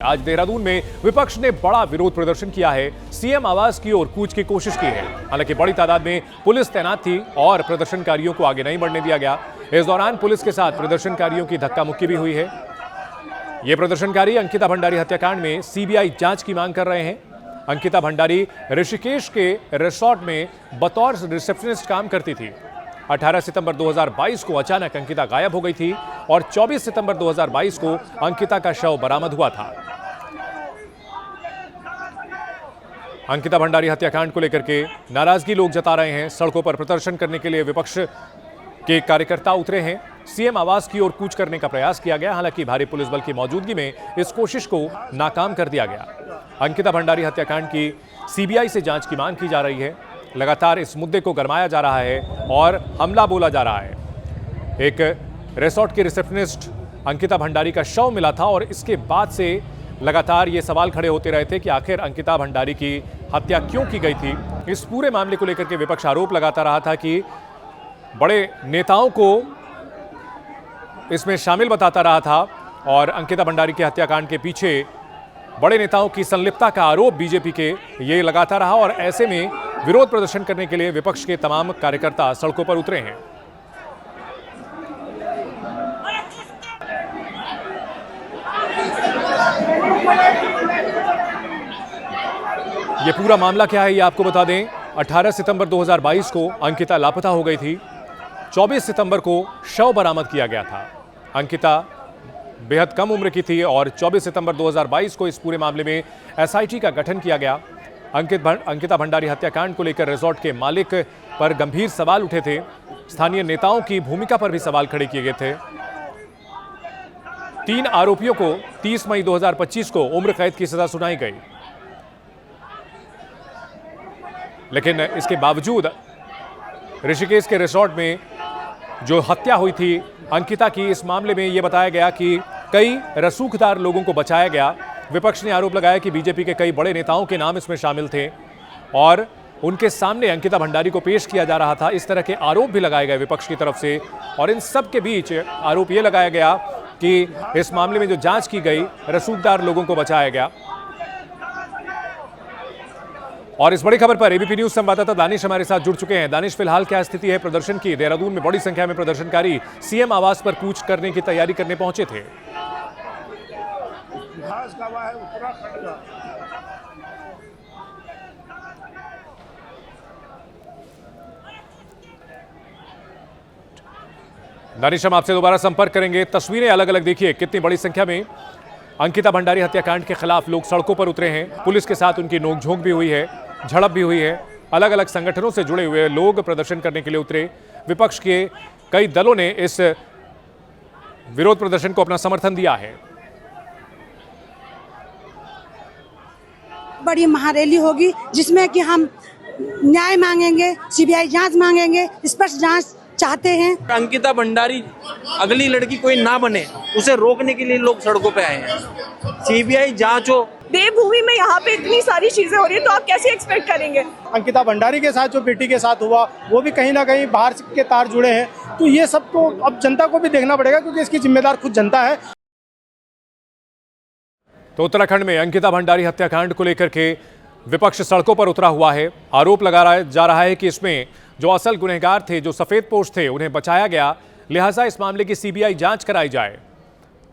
आज देहरादून में विपक्ष ने बड़ा विरोध प्रदर्शन किया है। सीएम आवास की ओर कूच की कोशिश की है। हालांकि बड़ी तादाद में पुलिस तैनात थी और प्रदर्शनकारियों को आगे नहीं बढ़ने दिया गया। इस दौरान पुलिस के साथ प्रदर्शनकारियों की धक्का मुक्की भी हुई है। ये प्रदर्शनकारी अंकिता भंडारी हत्याकांड में सीबीआई जांच की मांग कर रहे हैं। अंकिता भंडारी ऋषिकेश के रिसोर्ट में बतौर रिसेप्शनिस्ट काम करती थी। 18 सितंबर 2022 को अचानक अंकिता गायब हो गई थी और 24 सितंबर 2022 को अंकिता का शव बरामद हुआ था। अंकिता भंडारी हत्याकांड को लेकर के नाराजगी लोग जता रहे हैं। सड़कों पर प्रदर्शन करने के लिए विपक्ष के कार्यकर्ता उतरे हैं। सीएम आवास की ओर कूच करने का प्रयास किया गया। हालांकि भारी पुलिस बल की मौजूदगी में इस कोशिश को नाकाम कर दिया गया। अंकिता भंडारी हत्याकांड की सीबीआई से जांच की मांग की जा रही है। लगातार इस मुद्दे को गरमाया जा रहा है और हमला बोला जा रहा है। एक रिसोर्ट के रिसेप्शनिस्ट अंकिता भंडारी का शव मिला था और इसके बाद से लगातार ये सवाल खड़े होते रहे थे कि आखिर अंकिता भंडारी की हत्या क्यों की गई थी। इस पूरे मामले को लेकर के विपक्ष आरोप लगाता रहा था कि बड़े नेताओं को इसमें शामिल बताता रहा था और अंकिता भंडारी के हत्याकांड के पीछे बड़े नेताओं की संलिप्तता का आरोप बीजेपी के ये लगाता रहा और ऐसे में विरोध प्रदर्शन करने के लिए विपक्ष के तमाम कार्यकर्ता सड़कों पर उतरे हैं। ये पूरा मामला क्या है ये आपको बता दें। 18 सितंबर 2022 को अंकिता लापता हो गई थी। 24 सितंबर को शव बरामद किया गया था। अंकिता बेहद कम उम्र की थी और 24 सितंबर 2022 को इस पूरे मामले में एसआईटी का गठन किया गया। अंकिता भंडारी हत्याकांड को लेकर रिसोर्ट के मालिक पर गंभीर सवाल उठे थे। स्थानीय नेताओं की भूमिका पर भी सवाल खड़े किए गए थे। 3 आरोपियों को 30 मई 2025 को उम्र कैद की सजा सुनाई गई, लेकिन इसके बावजूद ऋषिकेश के रिसोर्ट में जो हत्या हुई थी अंकिता की, इस मामले में यह बताया गया कि कई रसूखदार लोगों को बचाया गया। विपक्ष ने आरोप लगाया कि बीजेपी के कई बड़े नेताओं के नाम इसमें शामिल थे और उनके सामने अंकिता भंडारी को पेश किया जा रहा था। इस तरह के आरोप भी लगाए गए विपक्ष की तरफ से और इन सब के बीच आरोप यह लगाया गया कि इस मामले में जो जांच की गई रसूखदार लोगों को बचाया गया। और इस बड़ी खबर पर एबीपी न्यूज संवाददाता दानिश हमारे साथ जुड़ चुके हैं। दानिश, फिलहाल क्या स्थिति है प्रदर्शन की? देहरादून में बड़ी संख्या में प्रदर्शनकारी सीएम आवास पर कूच करने की तैयारी करने पहुंचे थे। दानिश, हम आपसे दोबारा संपर्क करेंगे। तस्वीरें अलग अलग देखिए, कितनी बड़ी संख्या में अंकिता भंडारी हत्याकांड के खिलाफ लोग सड़कों पर उतरे हैं। पुलिस के साथ उनकी नोकझोंक भी हुई है, झड़प भी हुई है। अलग अलग संगठनों से जुड़े हुए लोग प्रदर्शन करने के लिए उतरे। विपक्ष के कई दलों ने इस विरोध प्रदर्शन को अपना समर्थन दिया है। बड़ी महारैली होगी जिसमें कि हम न्याय मांगेंगे, सीबीआई जांच मांगेंगे, स्पष्ट जांच चाहते हैं। अंकिता भंडारी अगली लड़की कोई ना बने, उसे रोकने के लिए लोग सड़कों पे आए हैं। सीबीआई जांच हो। देवभूमि में यहाँ पे इतनी सारी चीजें हो रही है तो आप कैसे एक्सपेक्ट करेंगे? अंकिता भंडारी के साथ जो बेटी के साथ हुआ वो भी कहीं ना कहीं बाहर के तार जुड़े हैं। तो ये सब तो अब जनता को भी देखना पड़ेगा क्योंकि इसकी जिम्मेदार खुद जनता है। तो उत्तराखंड में अंकिता भंडारी हत्याकांड को लेकर के विपक्ष सड़कों पर उतरा हुआ है। आरोप लगाया जा रहा है कि इसमें जो असल गुनहगार थे, जो सफेद पोश थे, उन्हें बचाया गया, लिहाजा इस मामले की सीबीआई जांच कराई जाए।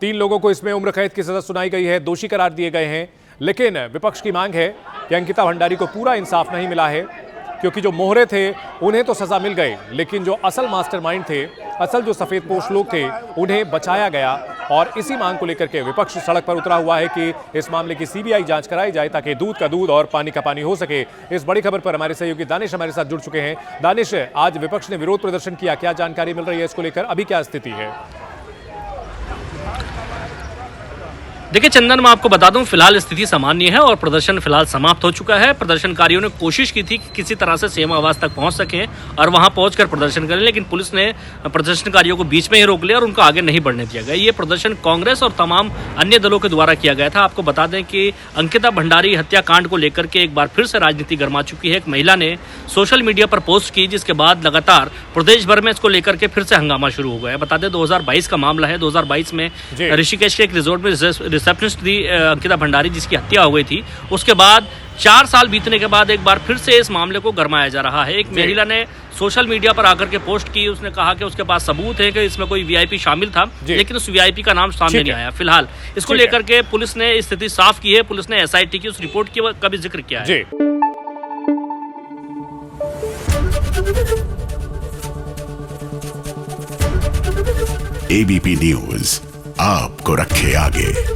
3 लोगों को इसमें उम्र कैद की सजा सुनाई गई है, दोषी करार दिए गए हैं। लेकिन विपक्ष की मांग है कि अंकिता भंडारी को पूरा इंसाफ नहीं मिला है, क्योंकि जो मोहरे थे उन्हें तो सजा मिल गई, लेकिन जो असल मास्टरमाइंड थे, असल जो सफेद पोश लोग थे, उन्हें बचाया गया। और इसी मांग को लेकर के विपक्ष सड़क पर उतरा हुआ है कि इस मामले की सीबीआई जांच कराई जाए ताकि दूध का दूध और पानी का पानी हो सके। इस बड़ी खबर पर हमारे सहयोगी दानिश हमारे साथ जुड़ चुके हैं। दानिश, आज विपक्ष ने विरोध प्रदर्शन किया, क्या जानकारी मिल रही है इसको लेकर? अभी क्या स्थिति है? देखिए चंदन, मैं आपको बता दूं फिलहाल स्थिति सामान्य है और प्रदर्शन फिलहाल समाप्त हो चुका है। प्रदर्शनकारियों ने कोशिश की थी कि किसी तरह से सीएम आवास तक पहुंच सकें और वहां पहुंचकर प्रदर्शन करें, लेकिन पुलिस ने प्रदर्शनकारियों को बीच में ही रोक लिया और उनको आगे नहीं बढ़ने दिया गया। ये प्रदर्शन कांग्रेस और तमाम अन्य दलों के द्वारा किया गया था। आपको बता दें कि अंकिता भंडारी हत्याकांड को लेकर के एक बार फिर से राजनीति गर्मा चुकी है। एक महिला ने सोशल मीडिया पर पोस्ट की, जिसके बाद लगातार प्रदेश भर में इसको लेकर के फिर से हंगामा शुरू हो गया। बता दें 2022 का मामला है। 2022 में ऋषिकेश के एक रिजॉर्ट में रिसेप्शनिस्ट थी अंकिता भंडारी, जिसकी हत्या हो गई थी, उसके बाद 4 साल बीतने के बाद एक बार फिर से इस मामले को गरमाया जा रहा है। एक महिला ने सोशल मीडिया पर आकर के पोस्ट की, उसने कहा कि उसके पास सबूत है कि इसमें कोई वीआईपी शामिल था, लेकिन उस वीआईपी का नाम सामने नहीं आया। फिलहाल इसको लेकर के पुलिस ने स्थिति साफ की है। पुलिस ने एसआईटी की उस रिपोर्ट का भी जिक्र किया है। एबीपी न्यूज आपको रखे आगे।